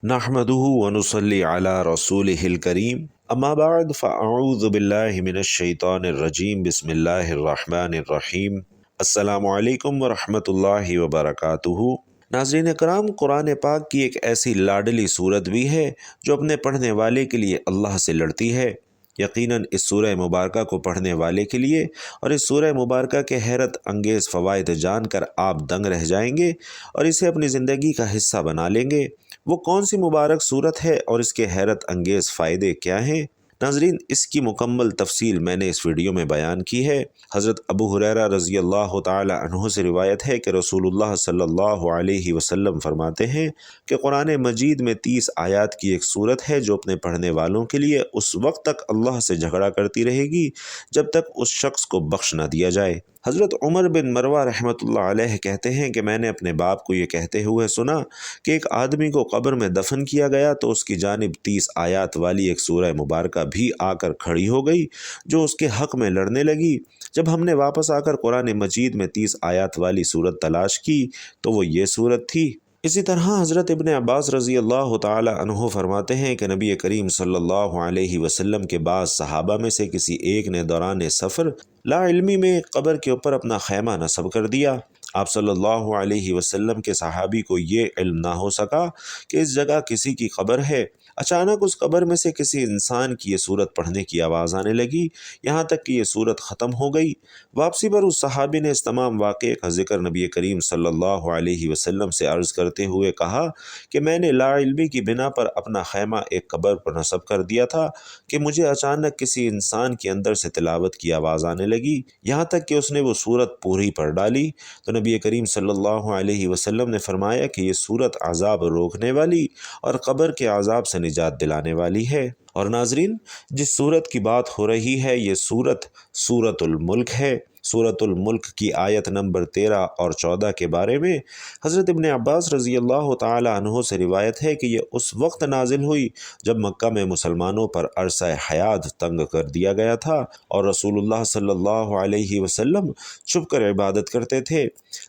नहमदुहु व नुसल्ली अला रसूलिहिल करीम अम्मा बाद फ़अऊज़ु बिल्लाहि मिनश्शैतानिर रजीम बिस्मिल्लाहिर रहमानिर रहीम अस्सलामु अलैकुम व रहमतुल्लाहि व बरकातुहू। नाज़रीन कराम, कुरान पाक की एक ऐसी लाडली सूरत भी है जो अपने पढ़ने वाले के लिए अल्लाह से लड़ती है। यकीनन इस सूरह मुबारक को पढ़ने वाले के लिए और इस सूरह मुबारक के हैरत अंगेज़ फ़वाइद जानकर आप दंग रह जाएंगे और इसे अपनी ज़िंदगी का हिस्सा बना लेंगे। वो कौन सी मुबारक सूरत है और इसके हैरत अंगेज़ फ़ायदे क्या हैं? नाज़रीन, इसकी मुकम्मल तफसील मैंने इस वीडियो में बयान की है। हज़रत अबू हुरैरा रज़ी अल्लाह ताला अन्हु से रिवायत है कि रसूलुल्लाह सल्लल्लाहु अलैहि वसल्लम फरमाते हैं कि कुरान मजीद में 30 आयात की एक सूरत है जो अपने पढ़ने वालों के लिए उस वक्त तक अल्लाह से झगड़ा करती रहेगी जब तक उस शख्स को बख्श न दिया जाए। हज़रत उमर बिन मरवा रहमतुल्लाह अलैह कहते हैं कि मैंने अपने बाप को ये कहते हुए सुना कि एक आदमी को कब्र में दफन किया गया तो उसकी जानिब 30 आयात वाली एक सूरह मुबारक भी आकर खड़ी हो गई जो उसके हक़ में लड़ने लगी। जब हमने वापस आकर कुरान मजीद में 30 आयात वाली सूरत तलाश की तो वो ये सूरत थी। इसी तरह हज़रत इब्न अब्बास रज़ी अल्लाह ताला अन्हु फरमाते हैं कि नबी करीम सल्लल्लाहु अलैहि वसल्लम के बाद सहाबा में से किसी एक ने दौरान सफ़र लाइल्मी में कब्र के ऊपर अपना खैमा नस्ब कर दिया। आप सल्लल्लाहु अलैहि वसल्लम के सहाबी को ये इल्म ना हो सका कि इस जगह किसी की कब्र है। अचानक उस कब्र में से किसी इंसान की ये सूरत पढ़ने की आवाज़ आने लगी, यहाँ तक कि ये सूरत ख़त्म हो गई। वापसी पर उस सहाबी ने इस तमाम वाक़े का जिक्र नबी करीम सल्लल्लाहु अलैहि वसल्लम से अर्ज़ करते हुए कहा कि मैंने लाइल्मी की बिना पर अपना खैमा एक कब्र पर नस्ब कर दिया था कि मुझे अचानक किसी इंसान के अंदर से तिलावत की आवाज़ आने लगी, यहाँ तक कि उसने वो सूरत पूरी पढ़ डाली। तो नबी करीम सल्लल्लाहु अलैहि वसल्लम ने फरमाया कि ये सूरत अज़ाब रोकने वाली और कब्र के अज़ाब से निजात दिलाने वाली है। और नाजरीन, जिस सूरत की बात हो रही है ये सूरत सूरतुल मुल्क है। सूरतुल मुल्क की आयत नंबर 13 और 14 के बारे में हज़रत इब्न अब्बास रज़ी अल्लाह ताला अन्हु से रिवायत है कि ये उस वक्त नाजिल हुई जब मक्का में मुसलमानों पर अरसा हयात तंग कर दिया गया था और रसूलुल्लाह सल्लल्लाहु अलैहि वसल्लम छुप कर इबादत करते थे।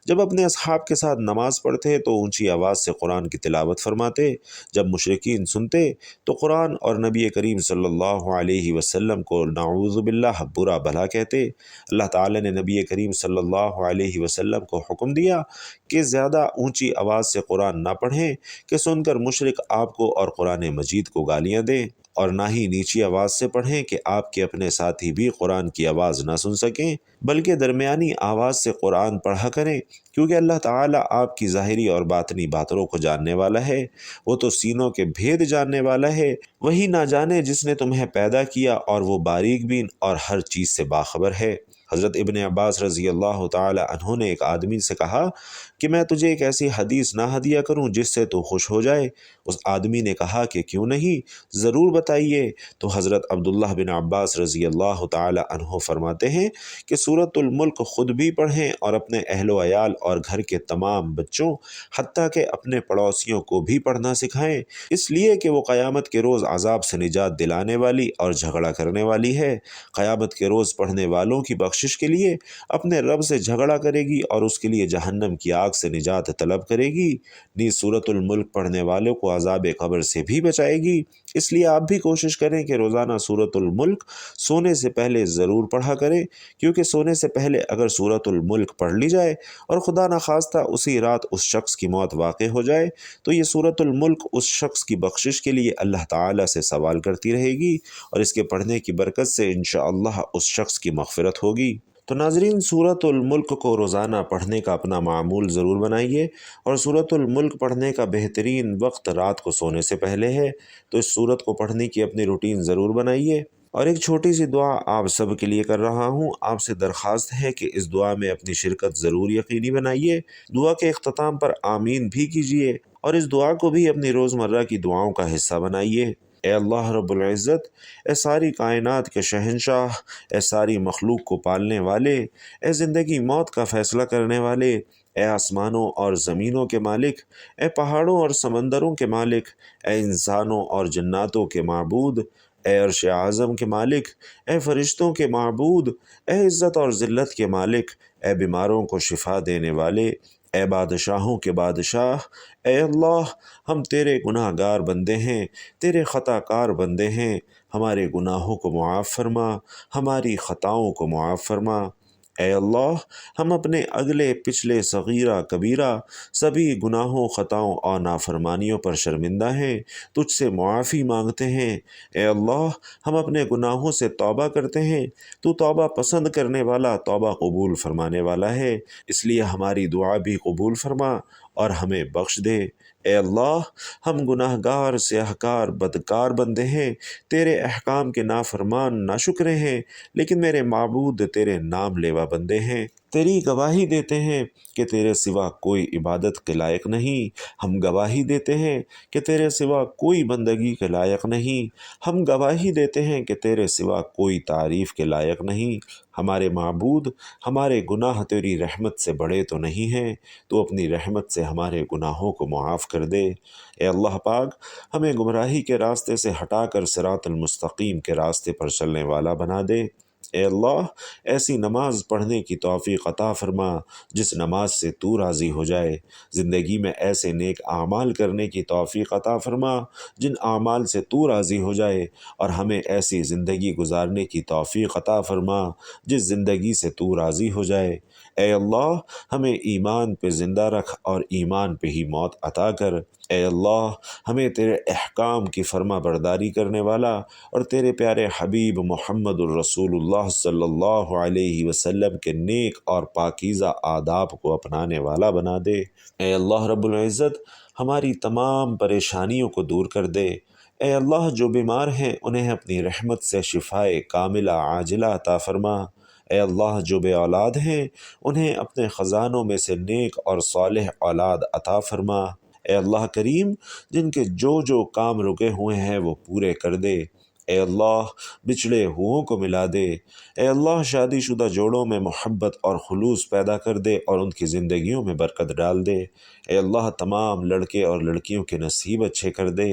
जब अपने अस्हाब के साथ नमाज पढ़ते तो ऊंची आवाज़ से कुरान की तिलावत फरमाते। जब मुशरिकीन सुनते तो कुरान और नबी करीम सल्लल्लाहु अलैहि वसल्लम को नाऊज़ु बिल्लाह बुरा भला कहते। अल्लाह ताला ने नबी करीम सल्लल्लाहु अलैहि वसल्लम को हुक्म दिया कि ज़्यादा ऊंची आवाज़ से कुरान ना पढ़ें कि सुनकर मुशरिक आपको और कुरान मजीद को गालियाँ दें, और ना ही नीची आवाज़ से पढ़ें कि आपके अपने साथी भी कुरान की आवाज़ ना सुन सकें, बल्कि दरमियानी आवाज़ से कुरान पढ़ा करें, क्योंकि अल्लाह ताला आपकी ज़ाहिरी और बातनी बातों को जानने वाला है। वो तो सीनों के भेद जानने वाला है। वही ना जाने जिसने तुम्हें पैदा किया और वो बारीक बीन और हर चीज़ से बाखबर है। हज़रत इब्न अब्बास रज़ी अल्लाह ताला अन्हु ने एक आदमी से कहा कि मैं तुझे एक ऐसी हदीस ना हदिया करूं जिससे तू खुश हो जाए। उस आदमी ने कहा कि क्यों नहीं, ज़रूर बताइए। तो हज़रत अब्दुल्लाह बिन अब्बास रज़ी अल्लाह ताला अन्हु फरमाते हैं कि सूरतुल मुल्क ख़ुद भी पढ़ें और अपने अहलो अयाल और घर के तमाम बच्चों हत्ता के अपने पड़ोसियों को भी पढ़ना सिखाएं, इसलिए कि वो क़यामत के रोज़ अज़ाब से निजात दिलाने वाली और झगड़ा करने वाली है। क़यामत के रोज़ पढ़ने वालों की बख्शिश के लिए अपने रब से झगड़ा करेगी और उसके लिए जहन्नम की आग से निजात तलब करेगी। नीज़ सूरतुल मुल्क पढ़ने वालों को अज़ाब कब्र से भी बचाएगी। इसलिए आप भी कोशिश करें कि रोज़ाना सूरतुल मुल्क सोने से पहले ज़रूर पढ़ा करें, क्योंकि सोने से पहले अगर सूरतुल मुल्क पढ़ ली जाए और खुदा न खास्ता उसी रात उस शख्स की मौत वाक़ हो जाए तो ये सूरतुल मुल्क उस शख्स की बख्शिश के लिए अल्लाह ताला से सवाल करती रहेगी और इसके पढ़ने की बरकत से इंशाअल्लाह उस शख्स की मग़फ़िरत होगी। तो नाज़रीन, सूरतुल मुल्क को रोज़ाना पढ़ने का अपना मामूल ज़रूर बनाइए और सूरतुल मुल्क पढ़ने का बेहतरीन वक्त रात को सोने से पहले है। तो इस सूरत को पढ़ने की अपनी रूटीन ज़रूर बनाइए। और एक छोटी सी दुआ आप सब के लिए कर रहा हूँ। आपसे दरख्वास्त है कि इस दुआ में अपनी शिरकत ज़रूर यकीनी बनाइए। दुआ के इख्तिताम पर आमीन भी कीजिए और इस दुआ को भी अपनी रोज़मर्रा की दुआओं का हिस्सा बनाइए। ए अल्लाह रब्बुल इज़्ज़त, ए सारी कायनात के शहंशाह, ए सारी मखलूक को पालने वाले, ए ज़िंदगी मौत का फ़ैसला करने वाले, ए आसमानों और ज़मीनों के मालिक, ए पहाड़ों और समंदरों के मालिक, ए इंसानों और जन्नातों के माबूद, ए अर्श आज़म के मालिक, ए फ़रिश्तों के माबूद, ए इज़्ज़त और ज़िल्लत के मालिक, ए बीमारों को शिफा देने वाले, اے بادشاہوں کے بادشاہ، اے اللہ، ہم تیرے گناہ گار بندے ہیں، تیرے خطا کار بندے ہیں، ہمارے گناہوں کو معاف فرما، ہماری خطاؤں کو معاف فرما۔ اے اللہ، ہم اپنے اگلے پچھلے صغیرہ کبیرہ سبھی گناہوں، خطاؤں اور نافرمانیوں پر شرمندہ ہیں، تجھ سے معافی مانگتے ہیں۔ اے اللہ، ہم اپنے گناہوں سے توبہ کرتے ہیں، تو توبہ پسند کرنے والا، توبہ قبول فرمانے والا ہے، اس لیے ہماری دعا بھی قبول فرما اور ہمیں بخش دے۔ اے اللہ، ہم گناہ گار، سیاہ کار، بدکار بندے ہیں، تیرے احکام کے نافرمان، ناشکرے ہیں، لیکن میرے معبود تیرے نام لیوا بندے ہیں، تیری گواہی دیتے ہیں کہ تیرے سوا کوئی عبادت کے لائق نہیں، ہم گواہی دیتے ہیں کہ تیرے سوا کوئی بندگی کے لائق نہیں، ہم گواہی دیتے ہیں کہ تیرے سوا کوئی تعریف کے لائق نہیں۔ ہمارے معبود، ہمارے گناہ تیری رحمت سے بڑے تو نہیں ہیں، تو اپنی رحمت سے ہمارے گناہوں کو معاف کر دے۔ اے اللہ پاک، ہمیں گمراہی کے راستے سے ہٹا کر صراط المستقیم کے راستے پر چلنے والا بنا دے۔ اے اللہ، ایسی نماز پڑھنے کی توفیق عطا فرما جس نماز سے تو راضی ہو جائے، زندگی میں ایسے نیک اعمال کرنے کی توفیق عطا فرما جن اعمال سے تو راضی ہو جائے، اور ہمیں ایسی زندگی گزارنے کی توفیق عطا فرما جس زندگی سے تو راضی ہو جائے۔ اے اللہ، ہمیں ایمان پہ زندہ رکھ اور ایمان پہ ہی موت عطا کر۔ اے اللہ، ہمیں تیرے احکام کی فرما برداری کرنے والا اور تیرے پیارے حبیب محمد الرسول اللہ صلی اللہ علیہ وسلم کے نیک اور پاکیزہ آداب کو اپنانے والا بنا دے۔ اے اللہ رب العزت، ہماری تمام پریشانیوں کو دور کر دے۔ اے اللہ، جو بیمار ہیں انہیں اپنی رحمت سے شفائے کاملہ عاجلہ عطا فرما۔ اے اللہ، جو بے اولاد ہیں انہیں اپنے خزانوں میں سے نیک اور صالح اولاد عطا فرما۔ اے اللہ کریم، جن کے جو کام رکے ہوئے ہیں وہ پورے کر دے۔ اے اللہ، بچھڑے ہوں کو ملا دے۔ اے اللہ، شادی شدہ جوڑوں میں محبت اور خلوص پیدا کر دے اور ان کی زندگیوں میں برکت ڈال دے۔ اے اللہ، تمام لڑکے اور لڑکیوں کے نصیب اچھے کر دے۔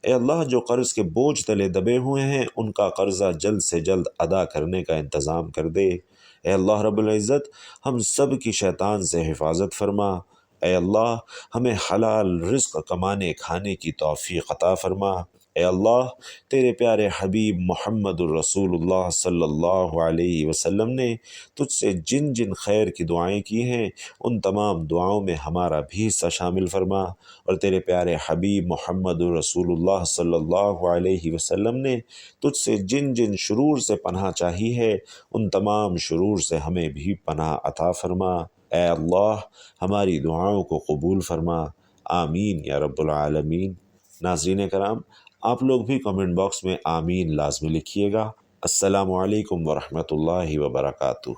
اے اللہ، جو قرض کے بوجھ تلے دبے ہوئے ہیں ان کا قرضہ جلد سے جلد ادا کرنے کا انتظام کر دے۔ اے اللہ رب العزت، ہم سب کی شیطان سے حفاظت فرما۔ اے اللہ، ہمیں حلال رزق کمانے کھانے کی توفیق عطا فرما۔ اے اللہ، تیرے پیارے حبیب محمد الرسول اللہ صلی اللہ علیہ وسلم نے تجھ سے جن جن خیر کی دعائیں کی ہیں ان تمام دعاؤں میں ہمارا بھی حصہ شامل فرما، اور تیرے پیارے حبیب محمد الرسول اللہ صلی اللہ علیہ وسلم نے تجھ سے جن جن شرور سے پناہ چاہی ہے ان تمام شرور سے ہمیں بھی پناہ عطا فرما۔ اے اللہ، ہماری دعاؤں کو قبول فرما، آمین یا رب العالمین۔ ناظرین کرام، آپ لوگ بھی کمنٹ باکس میں آمین لازمی لکھیے گا۔ السلام علیکم ورحمۃ اللہ وبرکاتہ۔